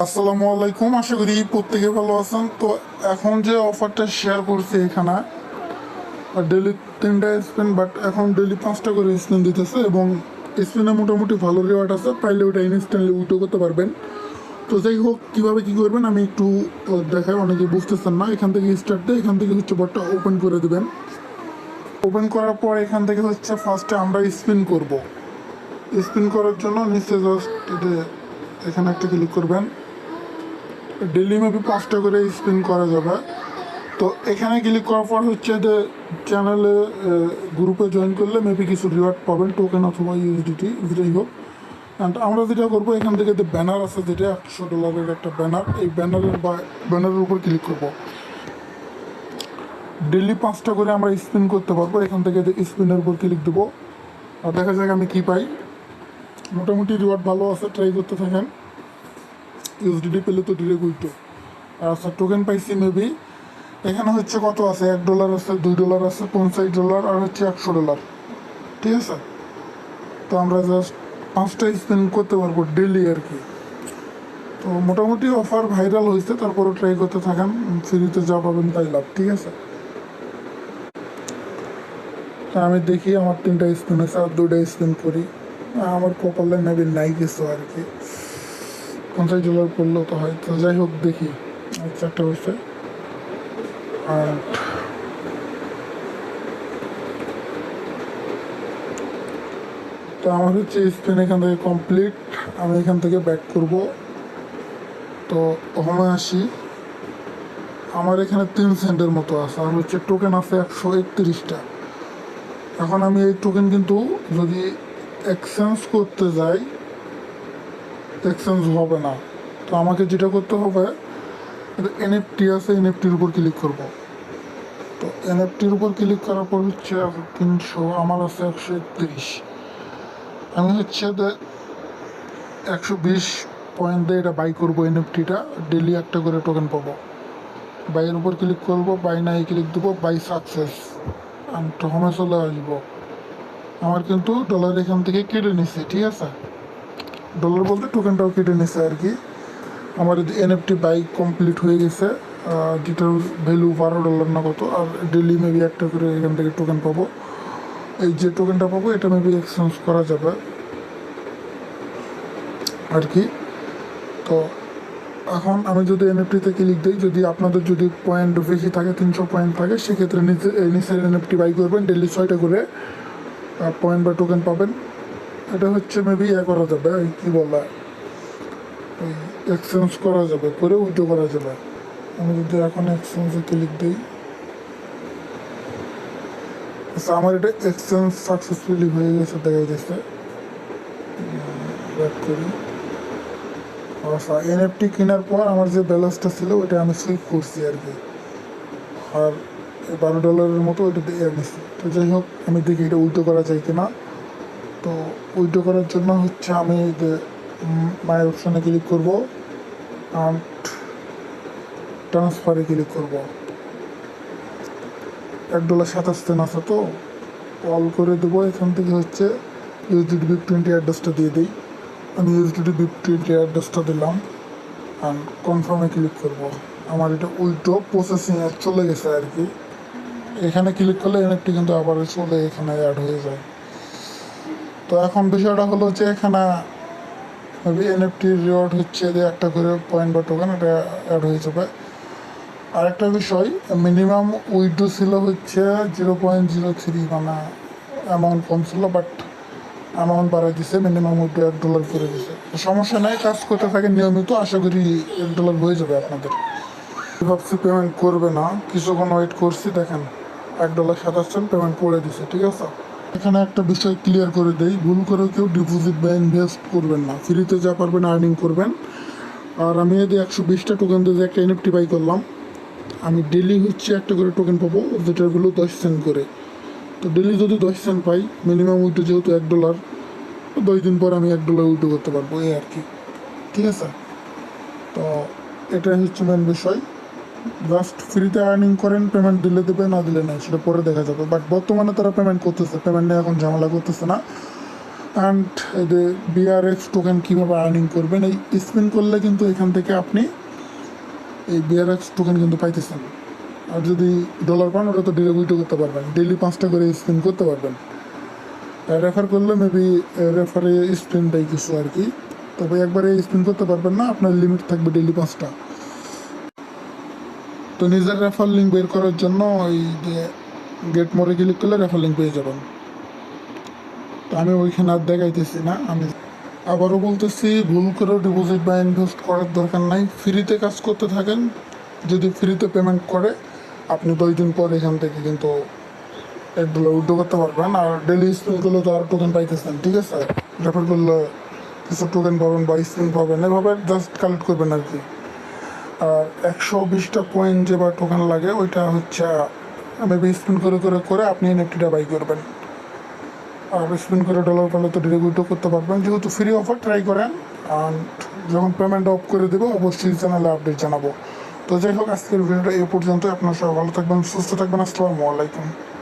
আসসালামু আলাইকুম, আশা করি প্রত্যেকে ভালো আছেন। তো এখন যে অফারটা শেয়ার করছি এখানে ডেলি 3টা স্পিন, বাট এখন ডেলি 5টা করে স্পিন দিতেছে এবং স্পিনে মোটামুটি ভালো রিওয়ার্ড আছে, পাইলে ওটা ইনস্ট্যান্টলি উইথড্র করতে পারবেন। তো যাই হোক, কীভাবে কী করবেন আমি একটু দেখাই, অনেকে বুঝতেছেন না। এখান থেকে স্টার্ট দিয়ে এখান থেকে হচ্ছে বটটা ওপেন করে দেবেন। ওপেন করার পর এখান থেকে হচ্ছে ফার্স্টে আমরা স্পিন করব। স্পিন করার জন্য নিচে জাস্ট এখানে একটা ক্লিক করবেন। ডেলি মেবি 5টা করে স্পিন করা যাবে। তো এখানে ক্লিক করার পর হচ্ছে যে চ্যানেলে গ্রুপে জয়েন করলে মেবি কিছু রিওয়ার্ড পাবেন, টোকেন অথবা ইউএসডিটি, যেটাই হোক। অ্যান্ড আমরা যেটা করবো, এখান থেকে যে ব্যানার আছে, যেটা $100 একটা ব্যানার, এই ব্যানারের উপর ক্লিক করব। ডেলি 5টা করে আমরা স্পিন করতে পারবো। এখান থেকে স্পিনের উপর ক্লিক দেবো আর দেখা যাক আমি কী পাই। মোটামুটি রিওয়ার্ড ভালো আছে, ট্রাই করতে থাকেন। ইউএসডিটি পেলে তো ডিরেক্ট উইথড্র। আর আচ্ছা, টোকেন পাইছি মেবি এখানে হচ্ছে কত আছে, $1 আছে, $2 আছে, $50 আর হচ্ছে $100। ঠিক আছে, তো আমরা জাস্ট 5টা স্পেন্ড করতে পারবো ডেলি আর কি। তো মোটামুটি অফার ভাইরাল হয়েছে, তারপরে ট্রাই করতে থাকেন, ফ্রিতে যা পাবেন তাই লাভ। ঠিক আছে, আমি দেখি আমার 3টা স্পিন আছে, আর 2টা স্পিন করি। আমার কপালে মেবি নাই কিছু আর কি, $50 পড়লেও তো হয়। তো যাই হোক, দেখি। আচ্ছা, একটা হয়েছে। আর তো আমার হচ্ছে স্পেন এখান থেকে কমপ্লিট। আমি এখান থেকে ব্যাক করব। তো হোমে আসি। আমার এখানে 3 সেন্টের মতো আছে, আর হচ্ছে টোকেন আছে 131টা। এখন আমি এই টোকেন কিন্তু যদি এক্সচেঞ্জ করতে যাই, এক্সচেঞ্জ হবে না। তো আমাকে যেটা করতে হবে, এনএফটি আছে, এনএফটির উপর ক্লিক করব। তো এনএফটির উপর ক্লিক করার পর হচ্ছে 300, আমার আছে 131। আমি হচ্ছে 120 পয়েন্ট দিয়ে এটা বাই করবো। এনএফটিটা ডেলি একটা করে টোকেন পাবো। বাইয়ের উপর ক্লিক করবো, বাই নাই ক্লিক দেবো, বাই সাকসেস। আমি হোমে চলে আসবো। আমার কিন্তু ডলার এখান থেকে কেটে নিচ্ছে। ঠিক আছে, ডলার বলতে টোকেনটাও কেটে নিচ্ছে আর কি। আমার এনএফটি বাই কমপ্লিট হয়ে গেছে, যেটার ভ্যালু $12 না কত। আর ডেলি মেবি একটা করে এখান থেকে টোকেন পাবো। এই যে টোকেনটা পাবো, এটা মেবি এক্সচেঞ্জ করা যাবে আর কি। তো এখন আমি যদি এনএফটিতে ক্লিক দিই, যদি আপনাদের যদি পয়েন্ট বেশি থাকে, 300 পয়েন্ট থাকে, সেক্ষেত্রে নিচের এনএফটি বাই করবেন। ডেলি 6টা করে পয়েন্ট বা টোকেন পাবেন। এটা হচ্ছে মেবি করা যাবে, কী বলা, ওই এক্সচেঞ্জ করা যাবে, করে উইথড্র করা যাবে। আমি যদি এখন এক্সচেঞ্জে ক্লিক দিই, আচ্ছা, আমার এটা এক্সচেঞ্জ সাকসেসফুলি হয়ে গেছে, দেখা যাচ্ছে। ব্যাক করি। আচ্ছা, এনএফটি কেনার পর আমার যে ব্যালেন্সটা ছিল ওইটা আমি সুইপ করছি আর কি। আর $12 মতো ওইটা দিয়ে নিচ্ছি। তো যাই হোক, আমি দেখি এটা উইথড্র করা যায় কিনা। তো উইথড্র করার জন্য হচ্ছে আমি যে মায়ের অপশানে ক্লিক করবো আর ট্রান্সফারে ক্লিক করবো। $1.27 আছে, তো অল করে দেবো। এখান থেকে হচ্ছে ইউএসডিটি BIP20 অ্যাড্রেসটা দিয়ে দিই। আমি ইউএসডিটি BIP20 অ্যাড্রেসটা দিলাম আর কনফার্মে ক্লিক করব। আমার এটা উইথড্র প্রসেসিংয়ে চলে গেছে আর কি। এখানে ক্লিক করলে এনএফটি কিন্তু আবার চলে এখানে অ্যাড হয়ে যায়। তো এখন বিষয়টা হলো যে এখানে এনএফটির রিওয়ার্ড হচ্ছে যে একটা করে পয়েন্ট বা টোকেন, এটা অ্যাড হয়ে যাবে। আরেকটা বিষয়, মিনিমাম উইথড্র ছিল হচ্ছে 0.03, মানে অ্যামাউন্ট কম ছিল, বাট অ্যামাউন্ট বাড়াই দিছে, মিনিমাম উইথড্র $1 করে দিছে। সমস্যা নেই, কাজ করতে থাকে নিয়মিত, আশা করি $1 হয়ে যাবে আপনাদের। ভাবছি পেমেন্ট করবে না, কিছুক্ষণ ওয়েট করছি, দেখেন $1.27 পেমেন্ট করে দিছে। ঠিক আছে, এখানে একটা বিষয় ক্লিয়ার করে দেই, ভুল করে কেউ ডিপোজিট বা ইনভেস্ট করবেন না, ফ্রিতে যা পারবেন আর্নিং করবেন। আর আমি যদি 120টা টোকেন দিয়ে একটা এনএফটি বাই করলাম, আমি ডেলি হচ্ছে একটা করে টোকেন পাবো, যেটার ভ্যালু 10 সেন্ট করে। তো ডেলি যদি 10 সেন্ট পাই, মিনিমাম উইথড্র যেহেতু $1, 10 দিন পর আমি $1 উইথড্র করতে পারবো, এই আর কি। ঠিক আছে, তো এটাই হচ্ছে মেন বিষয়। জাস্ট ফ্রিতে আর্নিং করেন, পেমেন্ট দিলে দেবে, না দিলে নেই, সেটা পরে দেখা যাবে। বাট বর্তমানে তারা পেমেন্ট করতেছে, পেমেন্ট নিয়ে এখন ঝামেলা করতেছে না। অ্যান্ড এদের বিআরএক্স টোকেন কীভাবে আর্নিং করবেন, এই স্পিন করলে কিন্তু এখান থেকে আপনি এই বিআরএক্স টোকেন কিন্তু পাইতেছেন। আর যদি ডলার পান ওটা তো ডেলি উইথড্র করতে পারবেন, ডেলি 5টা করে স্পিন করতে পারবেন। রেফার করলে মেবি রেফারে স্পিনটাই কিছু আর কি, তবে একবারে স্পিন করতে পারবেন না, আপনার লিমিট থাকবে ডেলি 5টা। তো নিজের রেফার লিঙ্ক বের করার জন্য ওই যে গেট মোরে ক্লিক করলে রেফার লিঙ্ক পেয়ে যাবেন। তো আমি ওইখানে আর দেখাইতেছি না। আমি আবারও বলতেছি, ভুল করে ডিপোজিট বা ইনভেস্ট করার দরকার নাই, ফ্রিতে কাজ করতে থাকেন। যদি ফ্রিতে পেমেন্ট করে আপনি 2 দিন পর এখান থেকে কিন্তু $1 উইথড্র করতে পারবেন। আর ডেলি স্পিন করলে তো আর টোকেন পাইতেছেন, ঠিক আছে? রেফার করলে কিছু টোকেন পাবেন বা স্পিন পাবেন, এভাবে জাস্ট কালেক্ট করবেন আর কি। আর 120টা কয়েন যে বা টোকেন লাগে ওইটা হচ্ছে মেবি স্পিন করে করে করে আপনি এনএফটিটা বাই করবেন। আর স্পিন করে ডলার পেলে তো ডিরেক্ট উইথড্র করতে পারবেন। যেহেতু ফ্রি অফার, ট্রাই করেন। অ্যান্ড যখন পেমেন্ট অফ করে দেবো অবশ্যই চ্যানেলে আপডেট জানাবো। তো যাই হোক, আজকের ভিডিওটা এই পর্যন্ত। আপনার সবাই ভালো থাকবেন, সুস্থ থাকবেন। আসসালামু আলাইকুম।